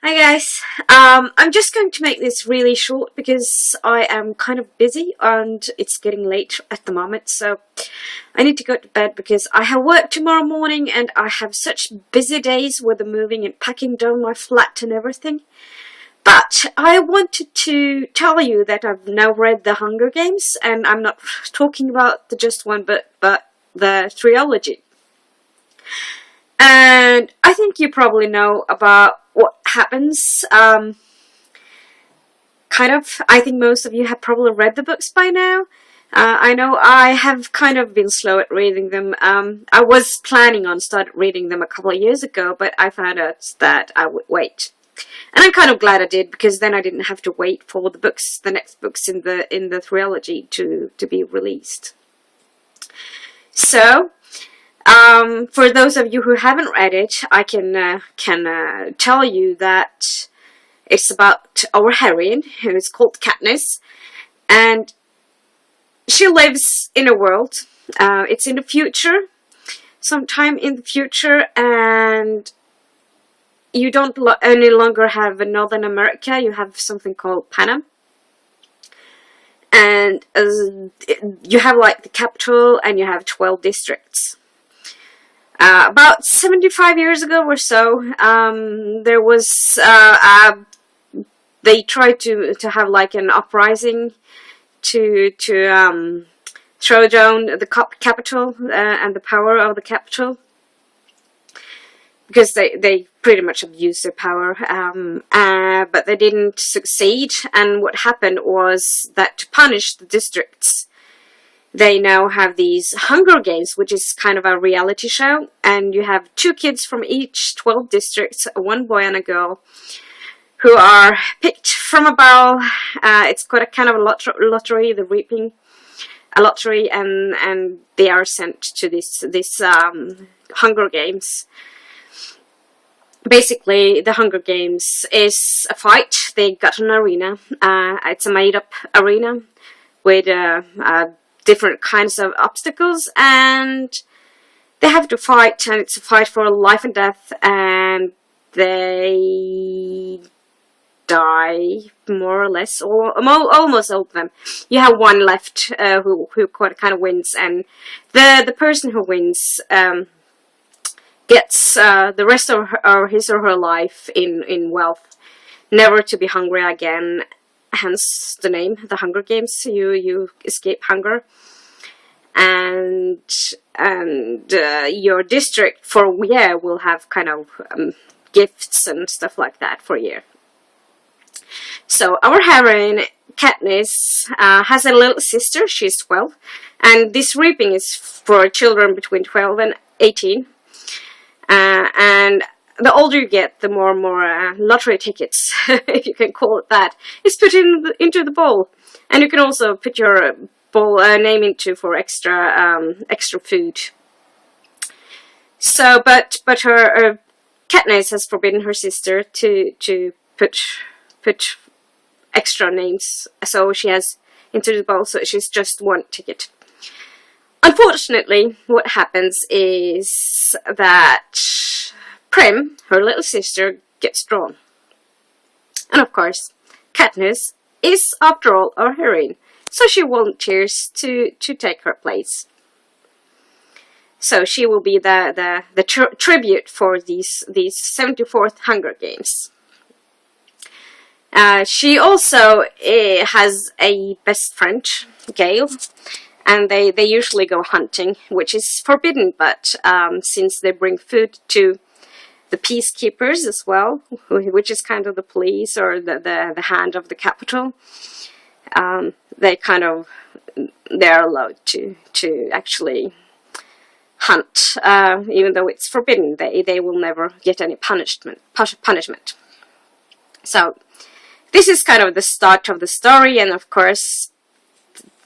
Hi guys. I'm just going to make this really short because I am kind of busy and it's getting late at the moment, so I need to go to bed because I have work tomorrow morning and I have such busy days with the moving and packing down my flat and everything. But I wanted to tell you that I've now read The Hunger Games, and I'm not talking about the just one, but the trilogy. And I think you probably know about what happens. Kind of. I think most of you have probably read the books by now. I know I have kind of been slow at reading them. I was planning on start reading them a couple of years ago, but I found out that I would wait. And I'm kind of glad I did, because then I didn't have to wait for the next books in the trilogy to be released. So, for those of you who haven't read it, I can tell you that it's about our heroine, who is called Katniss, and she lives in a world. It's in the future, sometime in the future, and you don't any longer have Northern America. You have something called Panem, and you have like the capital, and you have 12 districts. About 75 years ago or so, there was they tried to have like an uprising to throw down the capital and the power of the capital, because they pretty much abused their power, but they didn't succeed. And what happened was that, to punish the districts, they now have these Hunger Games, which is kind of a reality show, and you have two kids from each 12 districts, one boy and a girl, who are picked from a barrel. It's got a kind of a lottery, the reaping a lottery, and they are sent to this Hunger Games. Basically, the Hunger Games is a fight. They got an arena. It's a made-up arena with different kinds of obstacles, and they have to fight, and it's a fight for life and death, and they die, more or less, or almost all of them. You have one left who kind of wins, and the person who wins gets the rest of his or her life in wealth, never to be hungry again. Hence the name, The Hunger Games. You escape hunger, and your district for a year will have kind of gifts and stuff like that for a year. So our heroine, Katniss, has a little sister. She's 12, and this reaping is for children between 12 and 18. And the older you get, the more and more lottery tickets, if you can call it that, is put into the bowl. And you can also put your bowl name into for extra food. So, but her Katniss has forbidden her sister to put extra names, so she has into the bowl, so she's just one ticket. Unfortunately, what happens is that Prim, her little sister, gets drawn. And of course, Katniss is, after all, our heroine, so she volunteers to take her place. So she will be the tribute for these 74th Hunger Games. She also has a best friend, Gale, and they usually go hunting, which is forbidden, but since they bring food to the peacekeepers as well, which is kind of the police or the hand of the capital, they're allowed to actually hunt, even though it's forbidden. They will never get any punishment. So this is kind of the start of the story, and of course,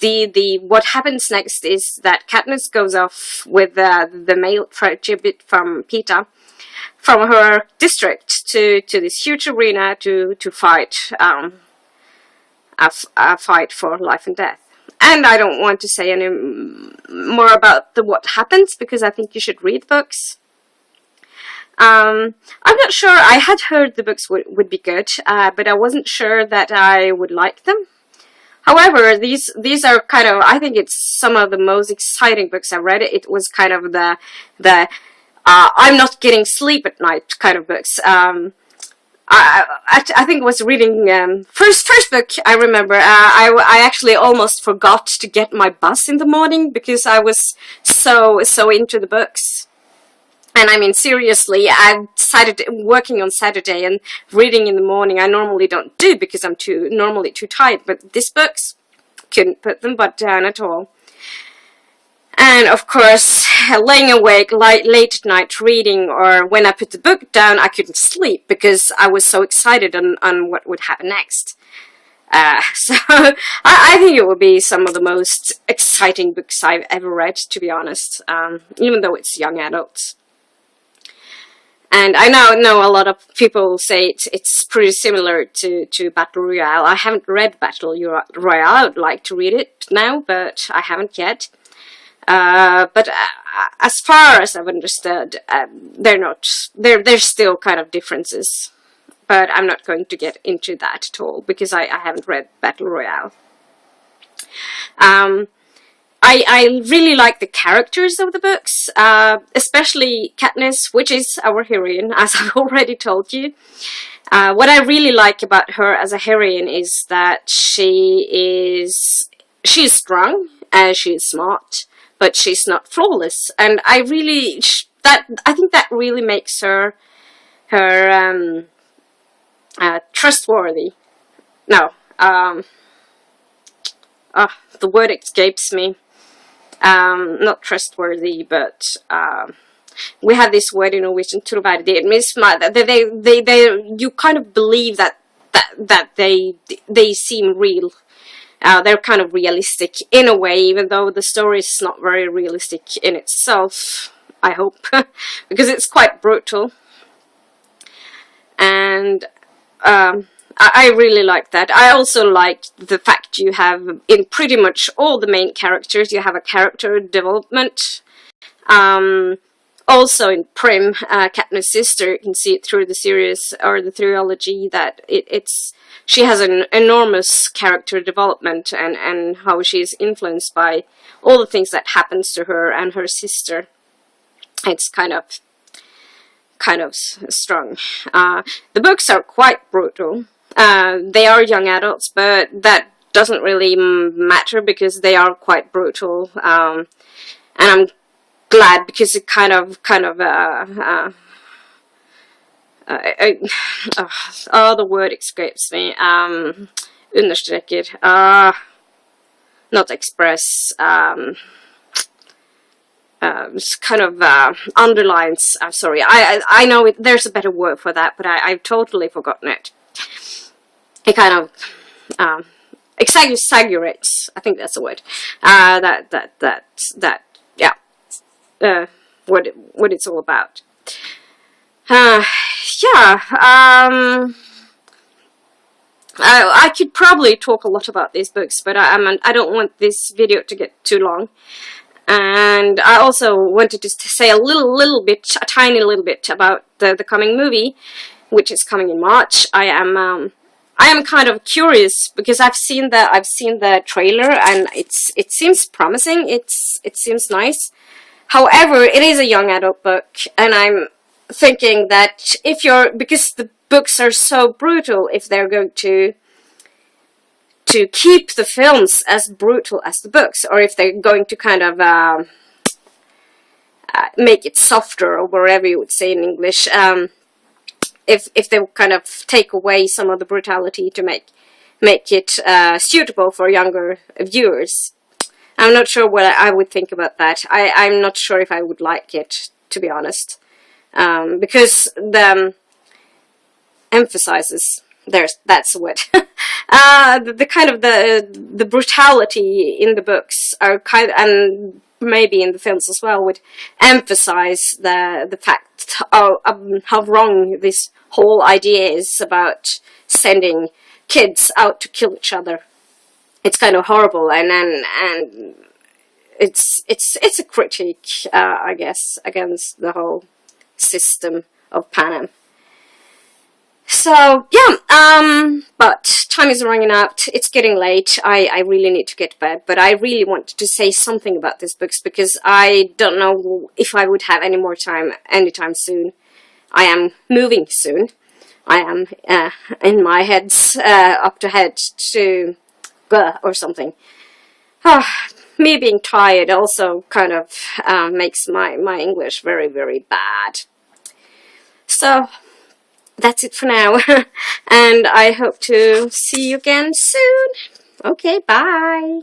what happens next is that Katniss goes off with the male tribute from Peeta, from her district to this huge arena to fight a fight for life and death. And I don't want to say any more about what happens, because I think you should read books. I'm not sure. I had heard the books would be good, but I wasn't sure that I would like them. However, these are kind of, I think it's some of the most exciting books I've read. It was kind of the I'm not getting sleep at night kind of books. I think I was reading first book I remember. I actually almost forgot to get my bus in the morning because I was so into the books. And I mean, seriously, I decided working on Saturday and reading in the morning. I normally don't do because I'm normally too tired. But these books, couldn't put them down at all. And of course, laying awake late at night reading, or when I put the book down, I couldn't sleep because I was so excited on what would happen next. So I think it would be some of the most exciting books I've ever read, to be honest, even though it's young adults. And I know a lot of people say it's pretty similar to Battle Royale. I haven't read Battle Royale. I would like to read it now, but I haven't yet. But as far as I've understood, there's still kind of differences. But I'm not going to get into that at all because I haven't read Battle Royale. I really like the characters of the books, especially Katniss, which is our heroine, as I've already told you. What I really like about her as a heroine is that she's strong and she's smart, but she's not flawless. And I think that really makes her trustworthy. No, the word escapes me. Not trustworthy, but we have this word in Norwegian, troverdig. It means you kind of believe that they seem real. They're kind of realistic in a way, even though the story is not very realistic in itself, I hope, because it's quite brutal. And I really like that. I also like the fact you have, in pretty much all the main characters, you have a character development. Also in Prim, Katniss' sister, you can see it through the series, or the trilogy, that she has an enormous character development, and how she is influenced by all the things that happens to her and her sister. It's kind of strong. The books are quite brutal. They are young adults, but that doesn't really matter because they are quite brutal. And I'm glad because it the word escapes me. Understreker. Not express. Kind of underlines. I'm sorry. I know there's a better word for that, but I've totally forgotten it. It kind of exaggerates. I think that's the word. Yeah. What it's all about. I could probably talk a lot about these books, but I don't want this video to get too long. And I also wanted to say a tiny little bit about the coming movie, which is coming in March. I am kind of curious because I've seen the trailer and it seems promising. It seems nice. However, it is a young adult book, and I'm thinking that because the books are so brutal, if they're going to keep the films as brutal as the books, or if they're going to kind of make it softer, or whatever you would say in English, if they kind of take away some of the brutality to make it suitable for younger viewers. I'm not sure what I would think about that. I'm not sure if I would like it, to be honest, because the emphasizes. That's the word. The kind of the brutality in the books are and maybe in the films as well, would emphasize the fact of how wrong this whole idea is about sending kids out to kill each other. It's kind of horrible, and it's a critique, I guess, against the whole system of Panem. So yeah, but time is running out. It's getting late. I really need to get to bed. But I really wanted to say something about these books because I don't know if I would have any more time anytime soon. I am moving soon. I am in my head's up to head to or something. Me being tired also kind of makes my English very, very bad. So that's it for now. And I hope to see you again soon. Okay, bye.